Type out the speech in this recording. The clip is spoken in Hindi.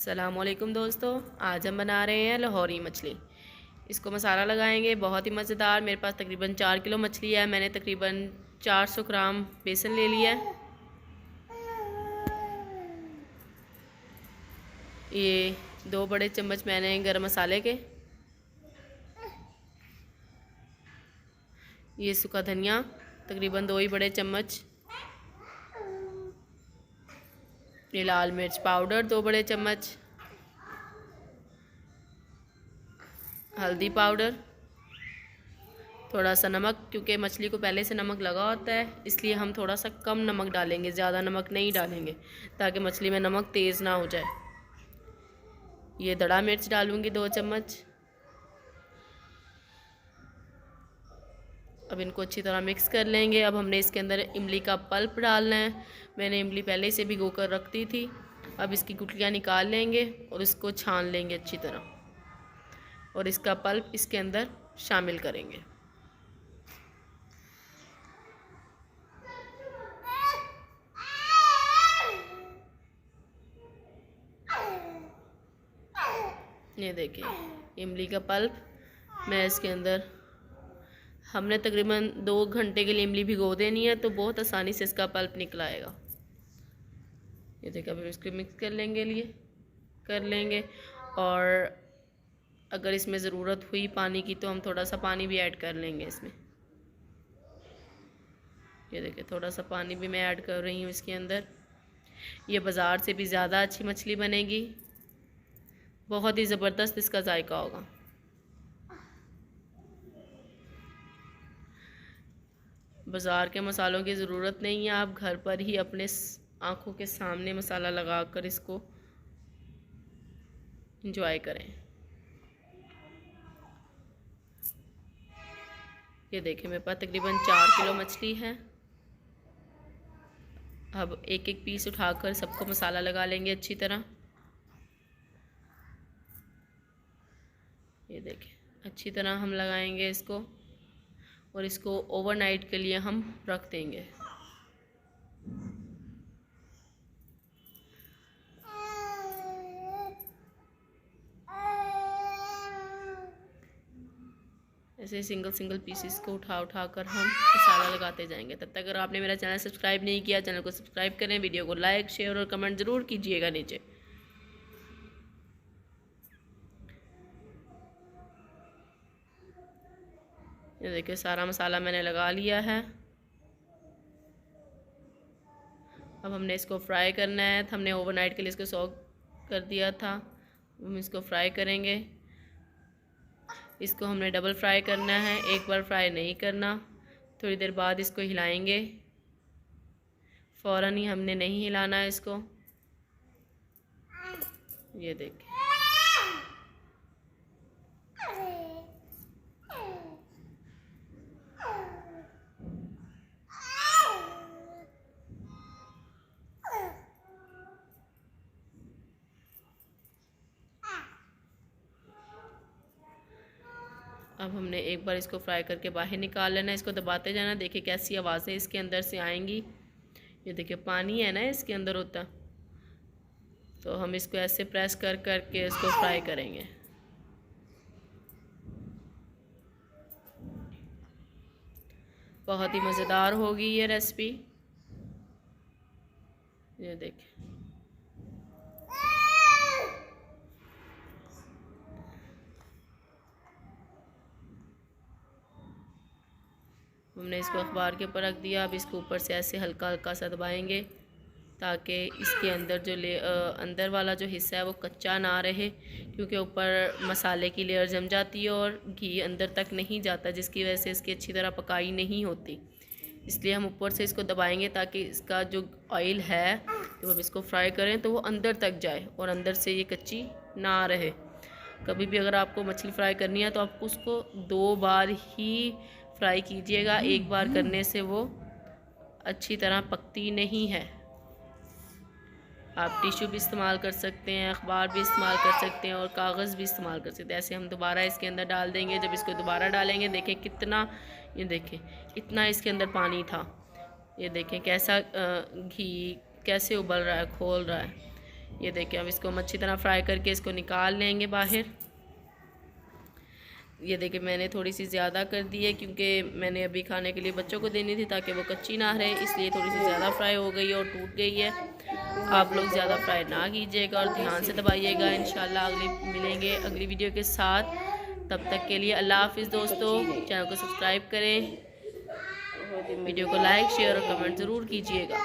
अस्सलामुअलैकुम दोस्तों, आज हम बना रहे हैं लाहौरी मछली। इसको मसाला लगाएंगे, बहुत ही मज़ेदार। मेरे पास तकरीबन 4 किलो मछली है। मैंने तकरीबन 400 ग्राम बेसन ले लिया है। ये 2 बड़े चम्मच मैंने गरम मसाले के, ये सूखा धनिया तकरीबन 2 ही बड़े चम्मच, ये लाल मिर्च पाउडर 2 बड़े चम्मच, हल्दी पाउडर, थोड़ा सा नमक, क्योंकि मछली को पहले से नमक लगा होता है इसलिए हम थोड़ा सा कम नमक डालेंगे, ज़्यादा नमक नहीं डालेंगे ताकि मछली में नमक तेज़ ना हो जाए। ये दड़ा मिर्च डालूँगी 2 चम्मच। अब इनको अच्छी तरह मिक्स कर लेंगे। अब हमने इसके अंदर इमली का पल्प डालना है। मैंने इमली पहले से भिगो कर रख दी थी। अब इसकी गुठलियाँ निकाल लेंगे और इसको छान लेंगे अच्छी तरह, और इसका पल्प इसके अंदर शामिल करेंगे। ये देखिए इमली का पल्प मैं इसके अंदर, हमने तकरीबन 2 घंटे के लिए इमली भिगो देनी है तो बहुत आसानी से इसका पल्प निकल आएगा। ये देखिए अब इसको मिक्स कर लेंगे और अगर इसमें ज़रूरत हुई पानी की तो हम थोड़ा सा पानी भी ऐड कर लेंगे इसमें। ये देखिए थोड़ा सा पानी भी मैं ऐड कर रही हूँ इसके अंदर। ये बाज़ार से भी ज़्यादा अच्छी मछली बनेगी, बहुत ही ज़बरदस्त इसका जायका होगा। बाज़ार के मसालों की ज़रूरत नहीं है, आप घर पर ही अपने आँखों के सामने मसाला लगाकर इसको इंजॉय करें। ये देखिए मेरे पास तकरीबन 4 किलो मछली है। अब एक एक पीस उठाकर सबको मसाला लगा लेंगे अच्छी तरह। ये देखिए अच्छी तरह हम लगाएंगे इसको और इसको ओवरनाइट के लिए हम रख देंगे। ऐसे सिंगल पीसेस को उठा कर हम मसाला लगाते जाएंगे। तब तक अगर आपने मेरा चैनल सब्सक्राइब नहीं किया, चैनल को सब्सक्राइब करें, वीडियो को लाइक शेयर और कमेंट ज़रूर कीजिएगा नीचे। ये देखिए सारा मसाला मैंने लगा लिया है। अब हमने इसको फ्राई करना है। हमने ओवरनाइट के लिए इसको सॉक कर दिया था, हम इसको फ्राई करेंगे। इसको हमने डबल फ्राई करना है, एक बार फ्राई नहीं करना। थोड़ी देर बाद इसको हिलाएंगे, फ़ौरन ही हमने नहीं हिलाना है इसको। ये देखिए अब हमने एक बार इसको फ्राई करके बाहर निकाल लेना है। इसको दबाते जाना, देखिए कैसी आवाज़ें इसके अंदर से आएंगी। ये देखिए पानी है ना इसके अंदर होता, तो हम इसको ऐसे प्रेस कर के इसको फ्राई करेंगे। बहुत ही मज़ेदार होगी ये रेसिपी। ये देखिए हमने इसको अखबार के ऊपर रख दिया। अब इसको ऊपर से ऐसे हल्का हल्का सा दबाएंगे ताकि इसके अंदर जो अंदर वाला जो हिस्सा है वो कच्चा ना रहे, क्योंकि ऊपर मसाले की लेयर जम जाती है और घी अंदर तक नहीं जाता, जिसकी वजह से इसकी अच्छी तरह पकाई नहीं होती। इसलिए हम ऊपर से इसको दबाएंगे ताकि इसका जो ऑयल है जब हम इसको फ्राई करें तो वो अंदर तक जाए और अंदर से ये कच्ची ना रहे। कभी भी अगर आपको मछली फ्राई करनी है तो आपको उसको 2 बार ही फ्राई कीजिएगा, एक बार करने से वो अच्छी तरह पकती नहीं है। आप टिश्यू भी इस्तेमाल कर सकते हैं, अखबार भी इस्तेमाल कर सकते हैं और कागज़ भी इस्तेमाल कर सकते हैं। ऐसे हम दोबारा इसके अंदर डाल देंगे। जब इसको दोबारा डालेंगे देखें कितना, ये देखें इतना इसके अंदर पानी था। ये देखें कैसा घी कैसे उबल रहा है, खोल रहा है। ये देखें, अब इसको हम अच्छी तरह फ्राई करके इसको निकाल लेंगे बाहर। ये देखिए मैंने थोड़ी सी ज़्यादा कर दी है क्योंकि मैंने अभी खाने के लिए बच्चों को देनी थी ताकि वो कच्ची ना रहे, इसलिए थोड़ी सी ज़्यादा फ्राई हो गई है और टूट गई है। आप लोग ज़्यादा फ्राई ना कीजिएगा और ध्यान से दबाइएगा। इंशाल्लाह मिलेंगे अगली वीडियो के साथ। तब तक के लिए अल्लाह हाफिज़ दोस्तों। चैनल को सब्सक्राइब करें, वीडियो को लाइक शेयर और कमेंट ज़रूर कीजिएगा।